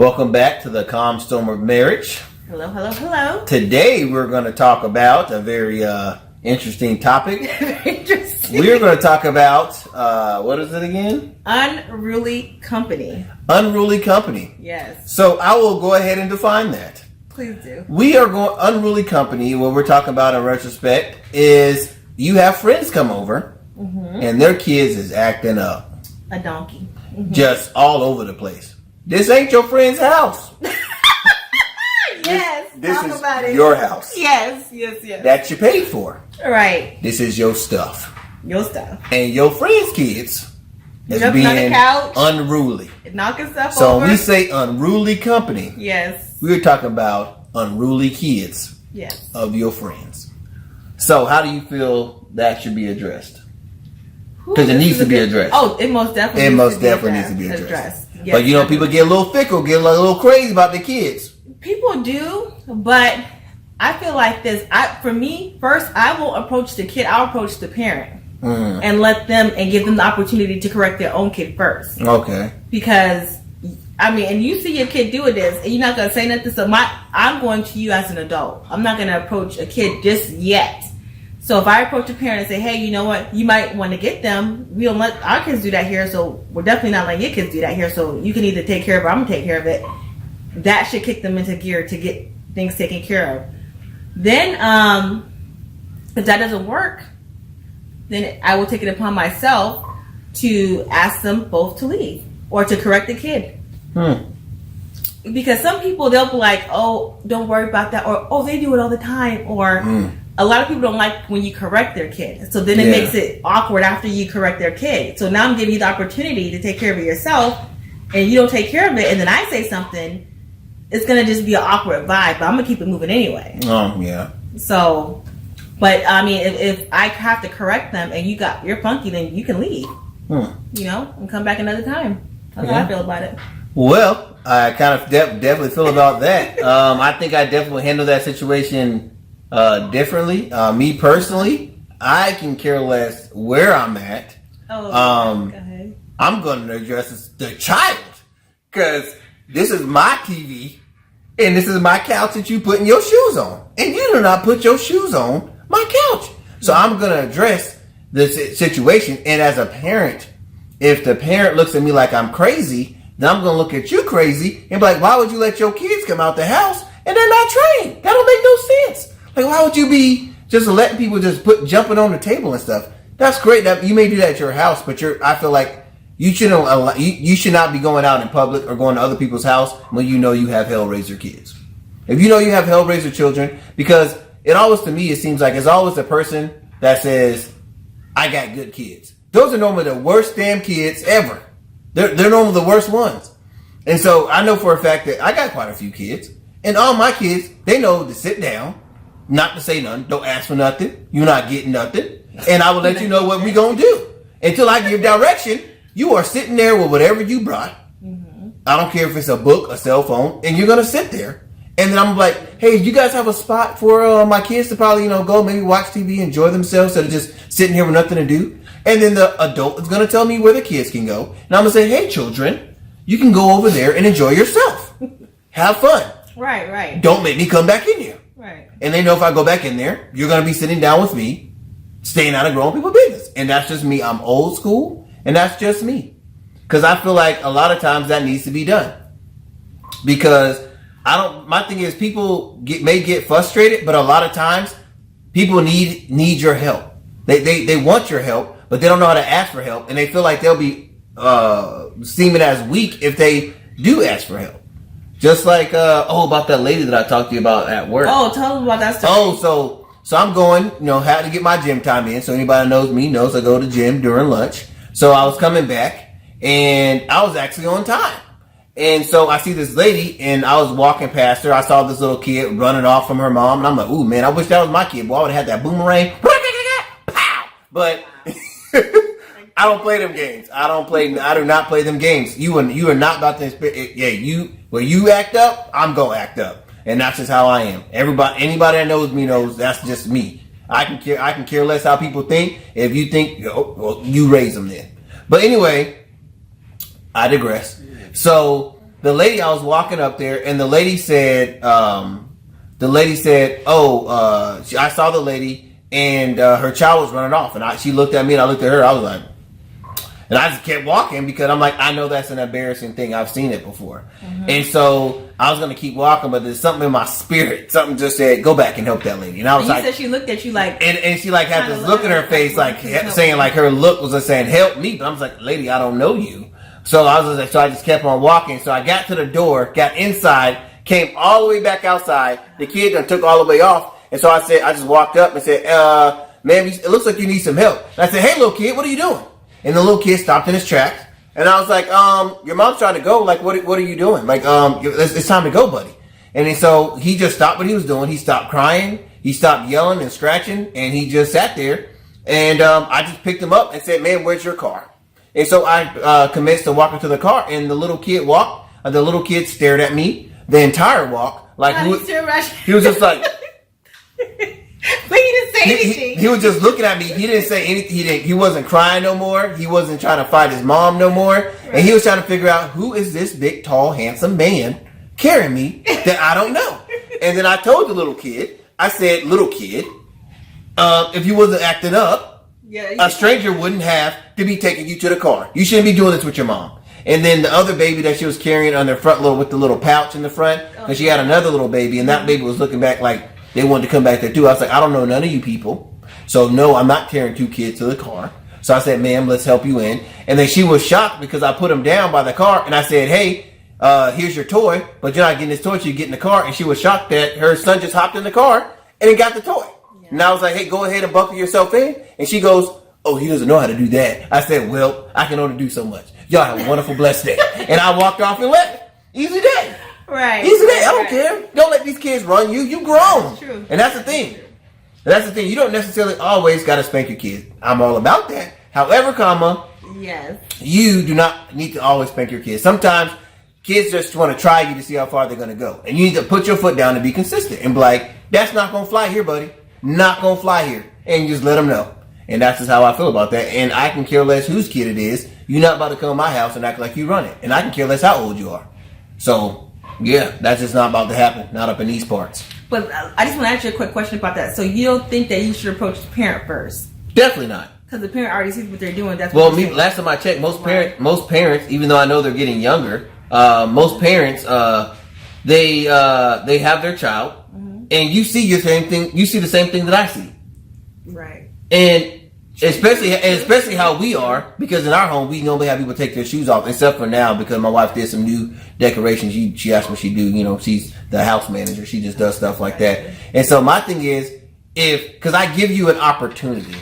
Welcome back to the Calm Storm of Marriage. Hello, hello, hello. Today we're going to talk about a very interesting topic. Interesting. We're going to talk about, what is it again? Unruly company. Unruly company. Yes. So I will go ahead and define that. Please do. We are going, unruly company, what we're talking about in retrospect is you have friends come over and their kids is acting up. A donkey. Just all over the place. This ain't your friend's house. Yes. This talk is about it. your house. Yes. That you paid for. Right. This is your stuff. Your stuff. And your friends' kids is Jumping on the being couch. unruly. Knocking stuff So over. when we say unruly company, Yes. we're talking about unruly kids Yes. of your friends. So how do you feel that should be addressed? Because it needs to be addressed. Oh, it most definitely. It needs to be addressed. Yes, But you know, people get a little fickle, get a little crazy about their kids. People do, but I feel like this. For me, first, I will approach the kid. I'll approach the parent and let them and give them the opportunity to correct their own kid first. Okay. Because and you see your kid doing this, and you're not gonna say nothing. So I'm going to you as an adult. I'm not gonna approach a kid just yet. So if I approach a parent and say, hey, you know what, you might want to get them. We don't let our kids do that here, so we're definitely not letting your kids do that here. So you can either take care of it or I'm going to take care of it. That should kick them into gear to get things taken care of. Then, if that doesn't work, then I will take it upon myself to ask them both to leave or to correct the kid. Because some people, they'll be like, oh, don't worry about that. Or, oh, they do it all the time. Or... A lot of people don't like when you correct their kid. So then it makes it awkward after you correct their kid. So now I'm giving you the opportunity to take care of it yourself, and you don't take care of it, and then I say something, it's going to just be an awkward vibe, but I'm going to keep it moving anyway. Oh, yeah. So, but I mean, if I have to correct them and you're funky, then you can leave. You know, and come back another time. That's how I feel about it. Well, I kind of definitely feel about that. I think I definitely handle that situation differently. Me personally, I can care less where I'm at. Go ahead. I'm going to address the child, because this is my TV and this is my couch that you putting your shoes on, and you do not put your shoes on my couch. So I'm going to address this situation. And as a parent, if the parent looks at me like I'm crazy, then I'm going to look at you crazy and be like, why would you let your kids come out the house and they're not trained? That don't make no sense. Like, why would you be just letting people just jumping on the table and stuff? That's great. That you may do that at your house, but I feel like you shouldn't you should not be going out in public or going to other people's house when you know you have Hellraiser kids. If you know you have Hellraiser children, because it always, to me, it seems like it's always a person that says, I got good kids. Those are normally the worst damn kids ever. They're normally the worst ones. And so I know for a fact that I got quite a few kids, and all my kids, they know to sit down, not to say nothing, don't ask for nothing, you're not getting nothing, and I will let you know what we gonna do. Until I give direction, you are sitting there with whatever you brought. I don't care if it's a book, a cell phone, and you're gonna sit there. And then I'm like, hey, you guys have a spot for my kids to probably, go maybe watch TV, enjoy themselves, instead of just sitting here with nothing to do? And then the adult is gonna tell me where the kids can go, and I'm gonna say, hey, children, you can go over there and enjoy yourself. Have fun. Right. Don't make me come back in here. Right. And they know if I go back in there, you're going to be sitting down with me, staying out of grown people business. And that's just me. I'm old school, and that's just me. Because I feel like a lot of times that needs to be done. Because my thing is, people may get frustrated, but a lot of times people need your help. They want your help, but they don't know how to ask for help. And they feel like they'll be seeming as weak if they do ask for help. Just like, about that lady that I talked to you about at work. Oh, tell them about that stuff. Oh, so I'm going, had to get my gym time in. So anybody that knows me knows I go to the gym during lunch. So I was coming back, and I was actually on time. And so I see this lady, and I was walking past her. I saw this little kid running off from her mom, and I'm like, ooh, man, I wish that was my kid. Boy, I would have had that boomerang. Pow! But I don't play them games. I do not play them games. You are not about to, when you act up, I'm going to act up. And that's just how I am. Anybody that knows me knows that's just me. I can care less how people think. If you think, you raise them then. But anyway, I digress. So the lady, I was walking up there, and the lady said, "Oh, I saw the lady, and her child was running off." And she looked at me, and I looked at her. I was like, and I just kept walking because I'm like, I know that's an embarrassing thing. I've seen it before. Mm-hmm. And so I was going to keep walking, but there's something in my spirit. Something just said, go back and help that lady. And I was like, said she looked at you like, and she like had this look in her face, like saying like her look was just saying, help me. But I was like, lady, I don't know you. So I just kept on walking. So I got to the door, got inside, came all the way back outside. The kid done took all the way off. And so I just walked up and said, ma'am, it looks like you need some help. And I said, hey, little kid, what are you doing? And the little kid stopped in his tracks. And I was like, your mom's trying to go. Like, what are you doing? Like, it's time to go, buddy. And then so he just stopped what he was doing. He stopped crying. He stopped yelling and scratching. And he just sat there. And I just picked him up and said, man, where's your car? And so I commenced to walk into the car. And the little kid walked. The little kid stared at me the entire walk. Like, he was just like... But he didn't say anything. He was just looking at me. He didn't say anything. He wasn't crying no more. He wasn't trying to fight his mom no more. Right. And he was trying to figure out, who is this big, tall, handsome man carrying me that I don't know? And then I told the little kid, I said, little kid, if you wasn't acting up, a stranger wouldn't have to be taking you to the car. You shouldn't be doing this with your mom. And then the other baby that she was carrying on the front with the little pouch in the front, because she had another little baby, and that baby was looking back like they wanted to come back there too. I was like, I don't know none of you people. So no, I'm not carrying two kids to the car. So I said, ma'am, let's help you in. And then she was shocked because I put him down by the car and I said, hey, here's your toy, but you're not getting this toy till you get in the car. And she was shocked that her son just hopped in the car and he got the toy. Yeah. And I was like, hey, go ahead and buckle yourself in. And she goes, oh, he doesn't know how to do that. I said, well, I can only do so much. Y'all have a wonderful, blessed day. And I walked off and left. Easy day. Right. Easy day. I don't care. Don't let these kids run you. You grown. That's true. And that's the thing. That's the thing. You don't necessarily always got to spank your kids. I'm all about that. However, yes, you do not need to always spank your kids. Sometimes kids just want to try you to see how far they're going to go. And you need to put your foot down and be consistent and be like, that's not going to fly here, buddy. Not going to fly here. And you just let them know. And that's just how I feel about that. And I can care less whose kid it is. You're not about to come to my house and act like you run it. And I can care less how old you are. So... yeah, that's just not about to happen. Not up in these parts. But I just want to ask you a quick question about that. So you don't think that you should approach the parent first? Definitely not. Because the parent already sees what they're doing. That's well, last time I checked, most parents, even though I know they're getting younger, most parents they have their child, mm-hmm. and you see your same thing. You see the same thing that I see. Right. And especially how we are, because in our home we normally have people take their shoes off, except for now because my wife did some new decorations. She asked what she do. You know, she's the house manager. She just does stuff like that. And so my thing is, because I give you an opportunity,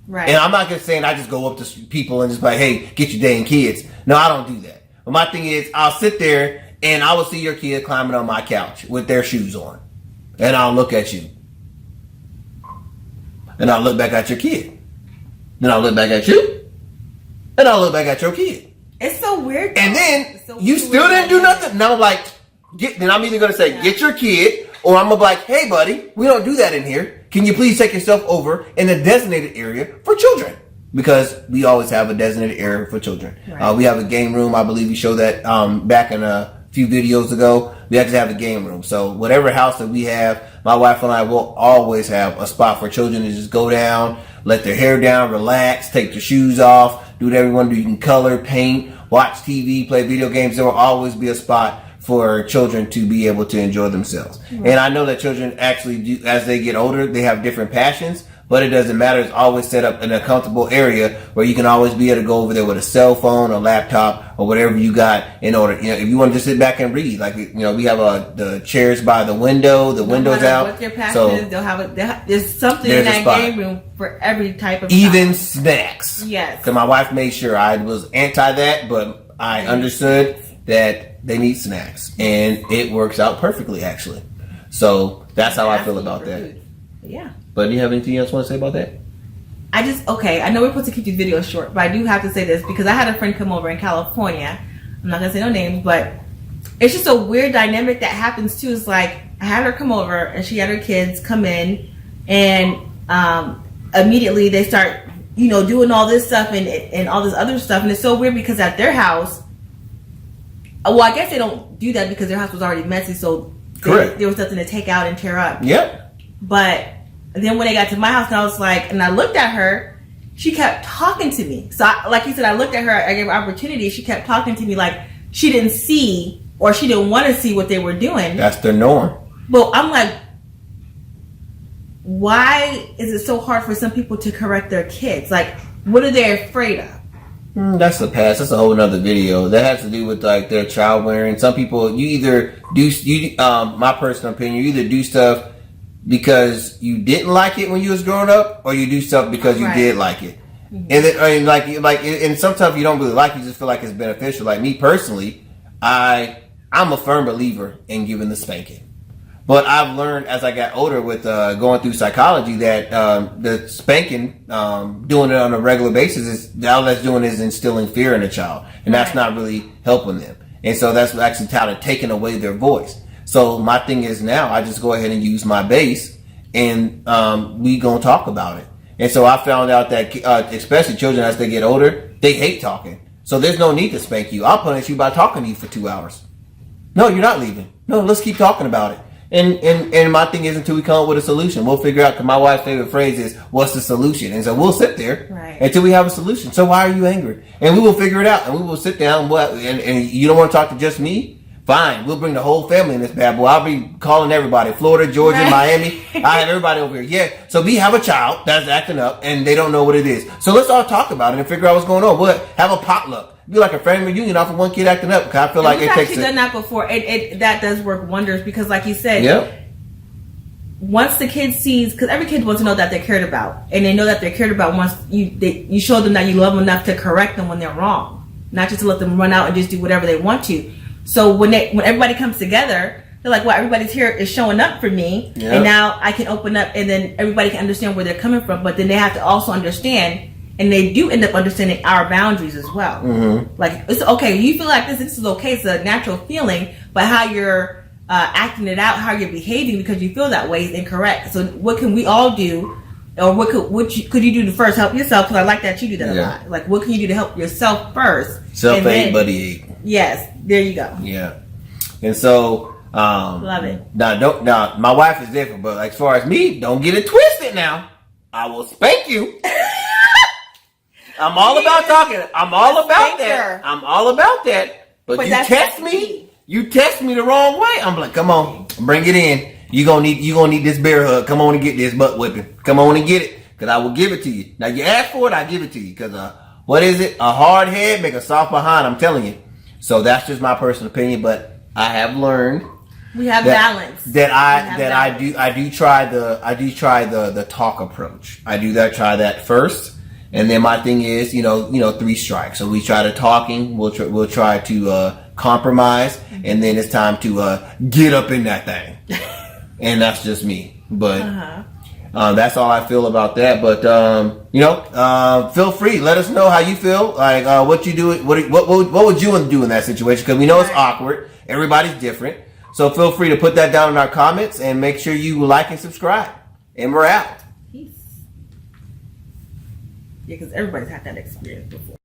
right? And I'm not just saying I just go up to people and just like, hey, get your dang kids. No, I don't do that. But my thing is, I'll sit there and I will see your kid climbing on my couch with their shoes on, and I'll look at you, and I'll look back at your kid. Then I'll look back at you, and I'll look back at your kid. It's so weird. And then you still didn't do nothing. Now I'm like, then I'm either going to say, get your kid, or I'm going to be like, hey, buddy, we don't do that in here. Can you please take yourself over in a designated area for children? Because we always have a designated area for children. Right. We have a game room. I believe we showed that back in a few videos ago. We actually have a game room. So whatever house that we have, my wife and I will always have a spot for children to just go down, let their hair down, relax, take their shoes off, do whatever you want to do. You can color, paint, watch TV, play video games. There will always be a spot for children to be able to enjoy themselves. Mm-hmm. And I know that children actually do, as they get older, they have different passions, but it doesn't matter. It's always set up in a comfortable area where you can always be able to go over there with a cell phone, a laptop, or whatever you got in order. You know, if you want to just sit back and read, like, you know, we have the chairs by the window, the windows out. What their passion is, they'll have there's something in that game room for every type of even time. Snacks. Yes. Because my wife made sure I was anti that, but I understood that they need snacks, and it works out perfectly, actually. So that's how I feel about that. Food. Yeah. But do you have anything else you want to say about that? I know we're supposed to keep these videos short, but I do have to say this because I had a friend come over in California. I'm not going to say no names, but it's just a weird dynamic that happens too. It's like I had her come over and she had her kids come in, and immediately they start, you know, doing all this stuff and all this other stuff. And it's so weird because at their house, Well, I guess they don't do that because their house was already messy, so there was nothing to take out and tear up. Yep. But then when they got to my house, and I was like, and I looked at her, she kept talking to me. So, like you said, I looked at her, I gave her opportunity. She kept talking to me like she didn't see or she didn't want to see what they were doing. That's their norm. But I'm like, why is it so hard for some people to correct their kids? Like, what are they afraid of? That's the past. That's a whole nother video. That has to do with like their child wearing. Some people, you either do, my personal opinion, you either do stuff because you didn't like it when you was growing up, or you do stuff because you did like it. Mm-hmm. And then, and sometimes you don't really like it, you just feel like it's beneficial. Like me personally, I'm a firm believer in giving the spanking. But I've learned as I got older with going through psychology that the spanking, doing it on a regular basis, all that's doing is instilling fear in a child. And that's not really helping them. And so that's actually kind of taking away their voice. So my thing is now I just go ahead and use my base and we gonna talk about it. And so I found out that especially children as they get older, they hate talking. So there's no need to spank you. I'll punish you by talking to you for 2 hours. No, you're not leaving. No, let's keep talking about it. And my thing is until we come up with a solution. We'll figure out, because my wife's favorite phrase is, what's the solution? And so we'll sit there until we have a solution. So why are you angry? And we will figure it out. And we will sit down. And you don't want to talk to just me? Fine. We'll bring the whole family in this bad boy. I'll be calling everybody. Florida, Georgia, Miami. I have everybody over here. Yeah. So we have a child that's acting up and they don't know what it is. So let's all talk about it and figure out what's going on. We'll have a potluck. Be like a family reunion off of one kid acting up. Because I feel like it takes. We've actually done that before. That does work wonders because, like you said, once the kid sees, because every kid wants to know that they're cared about, and they know that they're cared about once you show them that you love them enough to correct them when they're wrong, not just to let them run out and just do whatever they want to. So when everybody comes together, they're like, well, everybody's here is showing up for me, and now I can open up, and then everybody can understand where they're coming from. But then they have to also understand. And they do end up understanding our boundaries as well. Mm-hmm. Like, it's okay. You feel like this is okay. It's a natural feeling. But how you're acting it out, how you're behaving because you feel that way is incorrect. So what can we all do? Or what could you do to first help yourself? Because I like that you do that a lot. Like, what can you do to help yourself first? Self-aid, buddy aid. Yes. There you go. Yeah. And so... love it. Now, my wife is different. But as far as me, don't get it twisted now. I will spank you. I'm all about talking. I'm all about that. I'm all about that. But you test me. You test me the wrong way. I'm like, come on, bring it in. You gonna need this bear hug. Come on and get this butt whipping. Come on and get it, cause I will give it to you. Now you ask for it, I give it to you. Cause what is it? A hard head make a soft behind. I'm telling you. So that's just my personal opinion. But I have learned we have balance. I do try the talk approach. Try that first. And then my thing is, 3 strikes. So we try to talking. We'll try to compromise, and then it's time to get up in that thing. And that's just me. But that's all I feel about that. But feel free. Let us know how you feel. Like what you do. What would you do in that situation? Because we know it's awkward. Everybody's different. So feel free to put that down in our comments and make sure you like and subscribe. And we're out. Yeah, because everybody's had that experience before.